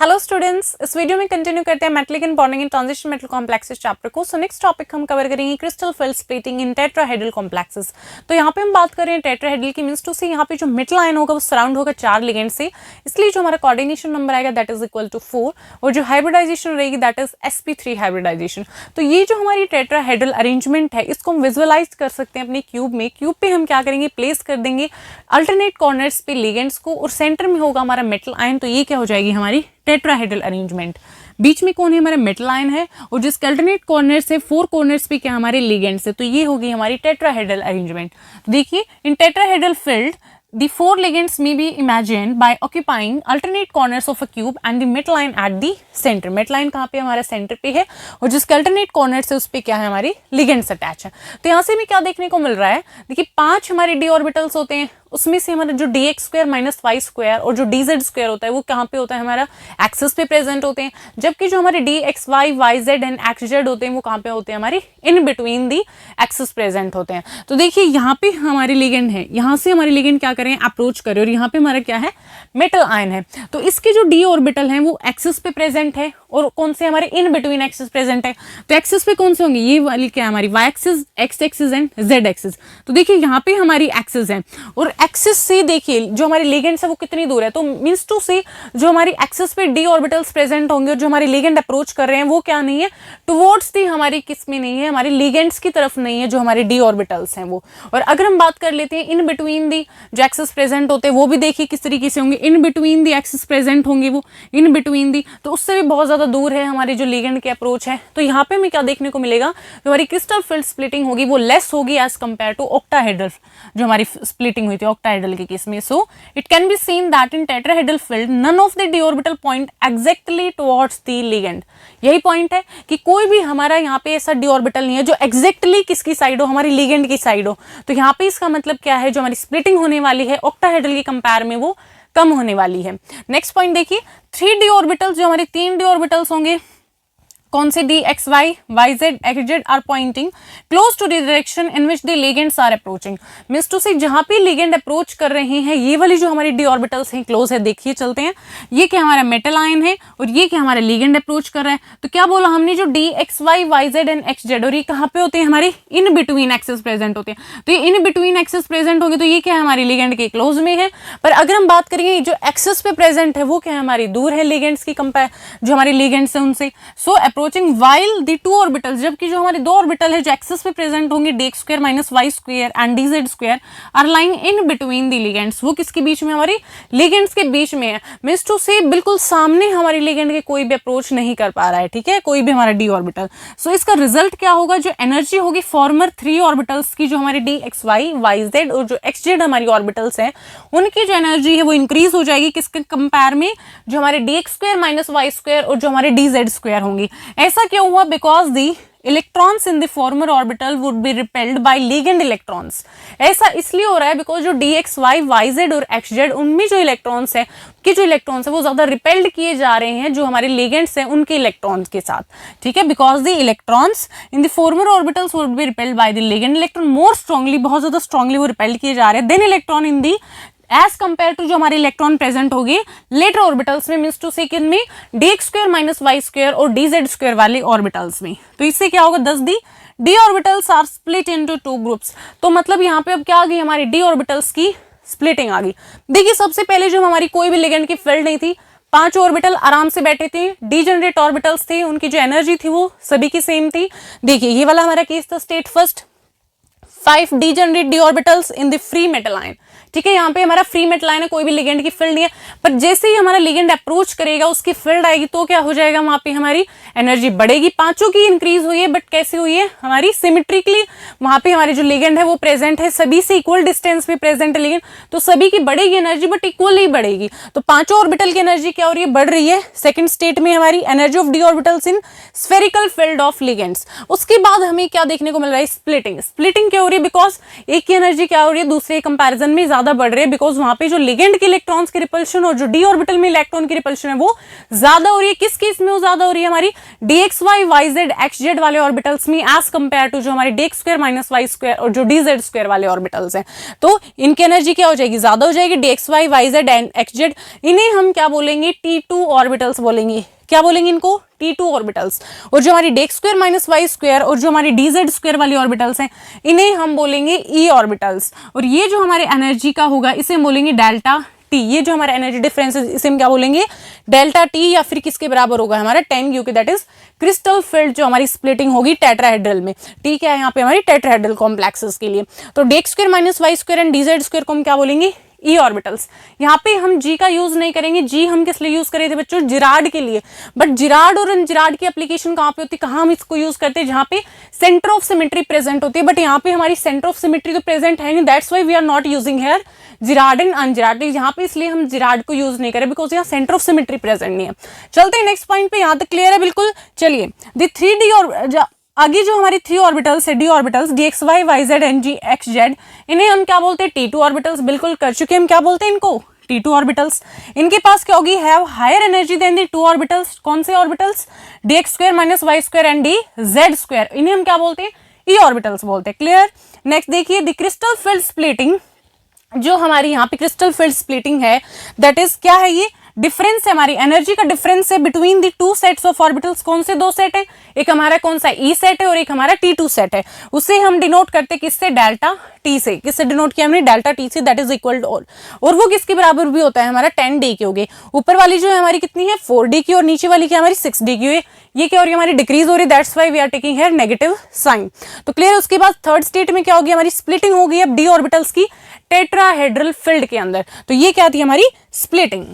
Hello students, इस video में continue करते हैं metallic and bonding in transition metal complexes chapter को। सो नेक्स्ट टॉपिक हम कवर करेंगे crystal field splitting in tetrahedral complexes. तो यहाँ पे हम बात कर रहे हैं टेट्राहेड्रल की, मींस टू से यहाँ पे जो मेटल आयन होगा वो सराउंड होगा 4 लिगेंड से, इसलिए जो हमारा कोऑर्डिनेशन नंबर आएगा दैट इज इक्वल टू 4 और जो हाइब्रिडाइजेशन रहेगी दैट इज sp3 हाइब्रिडाइजेशन। तो ये जो हमारी टेट्राहेड्रल अरेंजमेंट है इसको हम विजुअलाइज कर सकते हैं अपने क्यूब में। क्यूब पे हम क्या करेंगे, प्लेस कर देंगे अल्टरनेट कॉर्नर्स पे लिगेंड्स को और सेंटर में होगा हमारा मेटल आयन। तो ये क्या हो जाएगी हमारी टेट्राहेड्रल अरेंजमेंट। बीच में कौन है, हमारा मेटल आयन है और जिसके अल्टरनेट कॉर्नर्स है 4 कॉर्नर्स पे क्या हमारे लिगेंड्स है। तो ये होगी हमारी टेट्राहेड्रल अरेंजमेंट। देखिए इन tetrahedral field the 4 ligands may be imagined by occupying alternate corners of a cube and the metal ion at the center। metal ion कहाँ पे हमारा सेंटर पे है और जिसके alternate corners है उस पे क्या है हमारी ligands अटैच है। तो यहाँ से हमें क्या देखने को मिल रहा है, देखिए 5 हमारे d ऑर्बिटल्स होते हैं, उसमें से हमारा जो dx square minus Y square और जो dz स्क्वायर होता है वो कहाँ पे होता है, हमारा एक्सिस पे प्रेजेंट होते हैं, जबकि जो हमारे dx y yz and xz होते हैं वो कहाँ पे होते हैं, हमारी इन बिटवीन दी एक्सिस प्रेजेंट होते हैं। तो देखिए यहाँ पे हमारे लिगेंड है, यहाँ से हमारे लिगेंड क्या करें, अप्रोच करें और यहाँ पे हमारा क्या है, मेटल आयन है। तो इसके जो d ऑर्बिटल है वो एक्सिस पे प्रेजेंट है और कौन से हमारे इन बिटवीन एक्सिस प्रेजेंट है। तो एक्सिस पे कौन से होंगे, ये वाली क्या है हमारी y axis, x axis and z axis. तो देखिए यहाँ पे हमारी एक्सिस है और एक्सिस से देखिए जो हमारे लिगेंड्स है वो कितनी दूर है। तो मींस टू से जो हमारी एक्सिस पे d ऑर्बिटल्स प्रेजेंट होंगे और जो हमारे लिगेंड अप्रोच कर रहे हैं वो क्या नहीं है, टुवर्ड्स दी हमारी किस में नहीं है, हमारे लिगेंड्स की तरफ नहीं है जो हमारे d ऑर्बिटल्स हैं वो। और अगर हम बात कर लेते हैं इन बिटवीन दी जो एक्सिस प्रेजेंट होते हैं वो भी देखिए किस तरीके से होंगे, इन बिटवीन दी एक्सिस प्रेजेंट होंगे वो इन बिटवीन दी, तो उससे भी बहुत ज्यादा दूर है हमारी जो लिगेंड के अप्रोच है। तो यहाँ पे हमें क्या देखने को मिलेगा, जो हमारी क्रिस्टल फील्ड स्प्लिटिंग होगी वो लेस होगी एज कंपेयर टू ऑक्टाहेड्रल, जो हमारी स्प्लिटिंग हुई थी ऑक्टाहेड्रल के केस में। So it can be seen that in tetrahedral field none of the D orbital point exactly towards the ligand. यही पॉइंट है कि कोई भी हमारा यहाँ पे ऐसा डी ऑर्बिटल नहीं है जो एग्जैक्टली किसकी साइड हो, हमारी लिगेंड की साइड हो। तो यहाँ पे इसका मतलब क्या है, जो हमारी स्प्लिटिंग होने वाली है ऑक्टाहेड्रल के कंपेयर में वो कम होने वाली है। नेक्स्ट पॉइंट देखिए 3d ऑर्बिटल्स, जो हमारे 3d ऑर्बिटल्स होंगे कौन से, D X Y Y Z X Z are pointing close to the direction in which the ligands are approaching. Means to say जहां पे लिगेंड अप्रोच कर रहे हैं ये वाली जो हमारी डी ऑर्बिटल्स हैं क्लोज है। देखिए चलते हैं, ये क्या हमारा मेटल आयन है और ये क्या हमारा लिगेंड अप्रोच कर रहा है। तो क्या बोला हमने, जो D X Y Y Z and X Z और ये कहाँ पे होते हैं, हमारे इन बिटवीन एक्सेस प्रेजेंट होते हैं। तो ये इन बिटवीन एक्सेस प्रेजेंट होंगे तो ये क्या है, हमारी लिगेंड के क्लोज में है। पर अगर हम बात करेंगे जो एक्सेस पे प्रेजेंट है वो क्या है, हमारी दूर है लिगेंड्स की कंपेयर, जो हमारे लिगेंड्स है उनसे। सो अप्रोचिंग वाइल दी 2 ऑर्बिटल्स, जबकि जो हमारे 2 ऑर्बिटल है जो एक्सिस पे प्रेजेंट होंगे dx square minus Y square and dz square are lying in between the ligands, वो किसके बीच में, हमारी लिगेंड्स के बीच में है। मींस टू से बिल्कुल सामने हमारी लिगेंड के कोई भी अप्रोच नहीं कर पा रहा है, ठीक है, कोई भी हमारा डी ऑर्बिटल। सो इसका रिजल्ट क्या होगा, जो एनर्जी होगी फॉर्मर 3 ऑर्बिटल्स की, जो हमारी D X Y Y Z और जो एक्स जेड हमारी ऑर्बिटल्स हैं उनकी जो एनर्जी है वो इंक्रीज हो जाएगी किसके कंपेयर में, जो हमारे D X square minus Y square और जो हमारे डी जेड स्क्वायर होंगी। ऐसा क्यों हुआ, because the electrons in the former orbital would be repelled by ligand electrons. ऐसा इसलिए हो रहा है बिकॉज जो D X Y Y Z और एक्स जेड उनमें जो इलेक्ट्रॉन्स है कि जो इलेक्ट्रॉन्स है वो ज्यादा रिपेल्ड किए जा रहे हैं जो हमारे लिगेंड्स हैं उनके इलेक्ट्रॉन्स के साथ, ठीक है, because the electrons in the former orbitals would be repelled by the ligand electron more strongly, बहुत ज्यादा स्ट्रांगली वो रिपेल्ड किए जा रहे हैं then electron in the eg compare to जो हमारे इलेक्ट्रॉन प्रेजेंट होगी लेटर ऑर्बिटल्स में, मींस टू से किन में, dx square minus Y square और dz स्क्वायर वाले ऑर्बिटल्स में। तो इससे क्या होगा, 10 D orbitals are split into 2 groups. तो मतलब यहाँ पे अब क्या आ गई, हमारी डी ऑर्बिटल्स की स्प्लिटिंग आ गई। देखिए सबसे पहले जो हमारी कोई भी लिगेंड की फील्ड नहीं थी, 5 ऑर्बिटल आराम से बैठे थे, डीजेनरेट ऑर्बिटल्स थे, उनकी जो एनर्जी थी वो सभी की सेम थी। देखिए ये वाला हमारा केस था state first, 5 degenerate D orbitals in the free metal ion, ठीक है, यहाँ पे हमारा फ्री मेटल आयन है, कोई भी लिगेंड की फील्ड नहीं है। पर जैसे ही हमारा लिगेंड अप्रोच करेगा उसकी फील्ड आएगी तो क्या हो जाएगा, वहां पे हमारी एनर्जी बढ़ेगी। 5 की इंक्रीज हुई है बट कैसे हुई है, हमारी सिमेट्रिकली, वहां पे हमारी जो लिगेंड है वो प्रेजेंट है, सभी से इक्वल डिस्टेंस पे प्रेजेंट है लिगेंड, तो सभी की बढ़ेगी एनर्जी बट इक्वल ही बढ़ेगी। तो 5 ऑर्बिटल की एनर्जी क्या हो रही है, बढ़ रही है। सेकेंड स्टेट में हमारी energy of D orbitals in spherical field of ligands. उसके बाद हमें क्या देखने को मिल रहा है, स्प्लिटिंग। स्प्लिटिंग क्या हो रही है, रही है? बिकॉज एक की एनर्जी क्या हो रही है, दूसरे कंपैरिजन में ज्यादा बढ़ रही है, बिकॉज वहां पे जो लिगेंड के इलेक्ट्रॉन्स की रिपल्शन और जो डी ऑर्बिटल में इलेक्ट्रॉन की रिपल्शन है वो ज्यादा हो रही है। किस केस में वो ज्यादा हो रही है? हमारी dxy yz xz वाले ऑर्बिटल्स में एज कंपेयर टू जो हमारे dx² - y² और जो dz² वाले ऑर्बिटल्स हैं। तो इनकी एनर्जी क्या हो जाएगी? ज्यादा हो जाएगी। dxy yz एंड xz, इन्हें हम क्या बोलेंगे? T2 ऑर्बिटल्स बोलेंगे। क्या बोलेंगे इनको? T2 orbitals. और जो हमारी dx² - y² और जो हमारी dz² वाली ऑर्बिटल्स हैं इन्हें हम बोलेंगे E ऑर्बिटल्स। और ये जो हमारे एनर्जी का होगा इसे हम बोलेंगे डेल्टा T। ये जो हमारा एनर्जी डिफरेंस है इसे हम क्या बोलेंगे? डेल्टा T, या फिर किसके बराबर होगा? हमारा 10, क्योंकि दैट इज क्रिस्टल फील्ड जो हमारी स्प्लिटिंग होगी टेट्राहेड्रल में। T क्या है यहाँ पे? हमारी टेट्राहेड्रल कॉम्प्लेक्सेस के लिए। तो dx² - y² एंड dz² को हम क्या बोलेंगे? E orbitals. यहाँ पे हम G का यूज नहीं करेंगे। G हम किस लिए यूज कर रहे थे बच्चों? जिराड के लिए। बट जिराड और अनजिराड की एप्लीकेशन कहाँ पे होती है? कहाँ हम इसको यूज करते हैं? जहाँ पे सेंटर ऑफ सिमेट्री प्रेजेंट होती है। बट यहाँ पे हमारी सेंटर ऑफ सिमेट्री तो प्रेजेंट है नहीं, that's why we are not using here gerade and ungerade. यहाँ पे इसलिए हम जिराड को यूज नहीं करें बिकॉज यहाँ सेंटर ऑफ सिमेट्री प्रेजेंट नहीं है। चलते हैं नेक्स्ट पॉइंट पे। यहाँ तक क्लियर है बिल्कुल? चलिए, द 3D और आगे जो हमारी 3 ऑर्बिटल्स है, D orbitals dxy yz and gxz, इन्हें हम क्या बोलते हैं? T2 orbitals. बिल्कुल कर चुके हम क्या बोलते हैं इनको? T2 orbitals. इनके पास क्या होगी? Have higher energy than the 2 orbitals. कौन से orbitals? dx² - y² and dz²। इन्हें हम क्या बोलते हैं? E ऑर्बिटल्स बोलते हैं। क्लियर? नेक्स्ट देखिए, द क्रिस्टल फील्ड स्प्लिटिंग, जो हमारी यहाँ पे क्रिस्टल फील्ड स्प्लिटिंग है, दैट इज क्या है? ये डिफरेंस है, हमारी एनर्जी का डिफरेंस है between the 2 sets of orbitals. कौन से 2 सेट है? एक हमारा कौन सा? E सेट है और एक हमारा T2 सेट है। उसे हम डिनोट करते किससे? डेल्टा T से। किससे डिनोट किया हमने? डेल्टा T से। That is equal to all, और वो किसके बराबर भी होता है? हमारा 10D की होगी। ऊपर वाली जो है हमारी कितनी है? 4D की, और नीचे वाली क्या हमारी 6D की है। ये क्या हो रही है? हमारी डिक्रीज हो रही है, that's why we are taking here negative sign. तो क्लियर? उसके बाद थर्ड स्टेट में क्या होगी? हमारी स्प्लिटिंग होगी अब डी ऑर्बिटल्स की टेट्राहेड्रल फील्ड के अंदर। तो ये क्या थी? हमारी स्प्लिटिंग।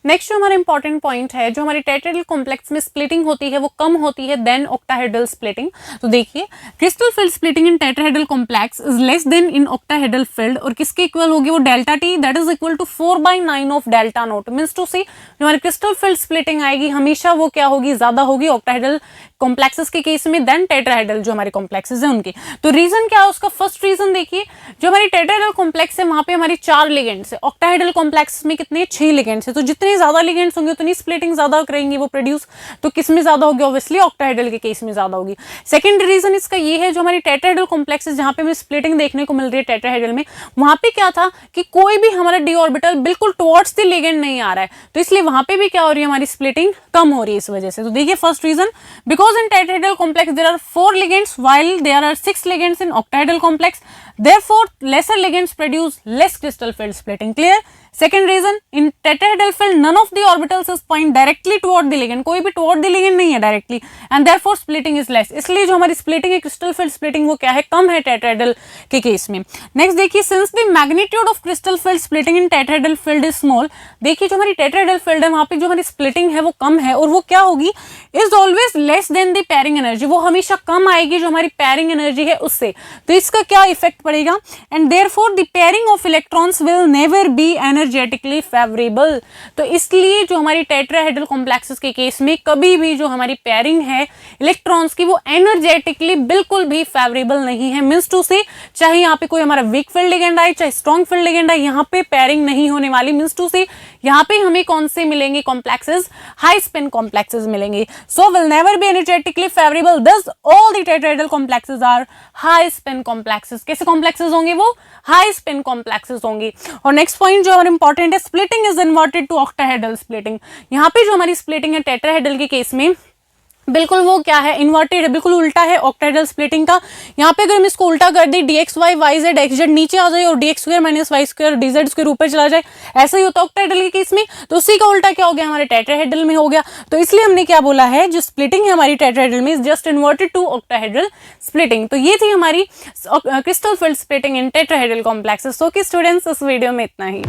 नेक्स्ट जो हमारा इंपॉर्टेंट पॉइंट है, जो हमारी टेट्राहेड्रल कॉम्प्लेक्स में स्प्लिटिंग होती है वो कम होती है देन ऑक्टाहेड्रल स्प्लिटिंग। तो देखिए, crystal field splitting in tetrahedral complex is less than in octahedral field, और किसके इक्वल होगी? वो delta T, that is equal to 4/9 of delta nought. Means to see, जो हमारी क्रिस्टल फील्ड स्प्लिटिंग आएगी हमेशा वो क्या होगी? ज्यादा होगी ऑक्टाहेड्रल कॉम्प्लेक्सेस के केस में देन टेट्राहेड्रल जो हमारे कॉम्प्लेक्सेस हैं उनके। तो रीजन क्या है उसका? फर्स्ट रीजन देखिए, जो हमारी टेट्राहेड्रल कॉम्प्लेक्स है वहां पे हमारी 4 लिगेंड्स है। ऑक्टाहेड्रल कॉम्प्लेक्स में कितने? 6 लिगेंड्स है। तो जितने ज्यादा लिगेंड्स होंगे उतनी स्प्लिटिंग ज्यादा करेंगे वो प्रोड्यूस। तो किस में ज्यादा होगी? ऑब्वियसली ऑक्टाहेड्रल के केस में ज्यादा होगी। सेकंड रीजन इसका ये है, जो हमारी टेट्राहेड्रल कॉम्प्लेक्सेस जहां पे हमें स्प्लिटिंग देखने को मिल रही है टेट्राहेड्रल में, वहां पे क्या था कि कोई भी हमारा डी ऑर्बिटल बिल्कुल टुवर्ड्स द लिगेंड नहीं आ रहा है, तो इसलिए वहां पे भी क्या हो रही है? हमारी स्प्लिटिंग कम हो रही है इस वजह से। तो देखिए, first reason, because in tetrahedral complex there are 4 ligands while there are 6 ligands in octahedral complex, therefore lesser ligands produce less crystal field splitting. Clear? Second reason, in tetrahedral field none of the orbitals is point directly toward the ligand, कोई भी toward the ligand नहीं है directly, and therefore splitting is less। इसलिए जो हमारी splitting है crystal field splitting वो क्या है? कम है tetrahedral के केस में। नेक्स्ट देखिए, since the magnitude of crystal field splitting in tetrahedral field is small, देखिए जो हमारी tetrahedral field है वहाँ पे जो हमारी splitting है वो कम है, और वो क्या होगी? is always less than the pairing energy, वो हमेशा कम आएगी जो हमारी pairing energy है उससे। तो इसका क्या इफेक्ट पड़ेगा? and therefore the pairing of electrons will never be energetically favourable. तो इसलिए जो हमारी टेट्राहेड्रल कॉम्प्लेक्सेस के केस में कभी भी जो हमारी पेयरिंग है इलेक्ट्रॉन्स की वो एनर्जेटिकली बिल्कुल भी फेवरेबल नहीं है। मींस टू से, चाहे यहाँ पे कोई हमारा वीक फील्ड लिगेंड आए चाहे स्ट्रॉन्ग फील्ड लिगेंड आए, यहाँ पे पेयरिंग नहीं होने वाली। मींस टू से यहाँ पे हमें कौन से मिलेंगे? कॉम्प्लेक्सेस, हाई स्पिन कॉम्प्लेक्सेस मिलेंगे। So will never be energetically favourable, thus all the tetrahedral complexes are high spin complexes. कैसे कॉम्प्लेक्सेस होंगे? वो हाई स्पिन कॉम्प्लेक्सेस होंगे। और नेक्स्ट पॉइंट जो इंपॉर्टेंट है, splitting is inverted to octahedral splitting. यहाँ पे जो हमारी स्प्लिटिंग है टेट्राहेड्रल के केस में बिल्कुल वो क्या है? इन्वर्टेड है, बिल्कुल उल्टा है ऑक्टाहेड्रल स्प्लिटिंग का। यहाँ पे अगर हम इसको उल्टा कर दें, dxy yz xz नीचे आ जाए और dx² - y² dz² ऊपर चला जाए, ऐसा ही होता है ऑक्टाहेड्रल के केस में। तो उसी का उल्टा क्या हो गया? हमारे टेट्राहेड्रल में हो गया। तो इसलिए हमने क्या बोला है, जो स्प्लिटिंग है हमारी टेट्राहेड्रल में is just inverted to octahedral splitting. तो ये थी हमारी crystal field splitting in tetrahedral complexes. So कि स्टूडेंट्स, इस वीडियो में इतना ही।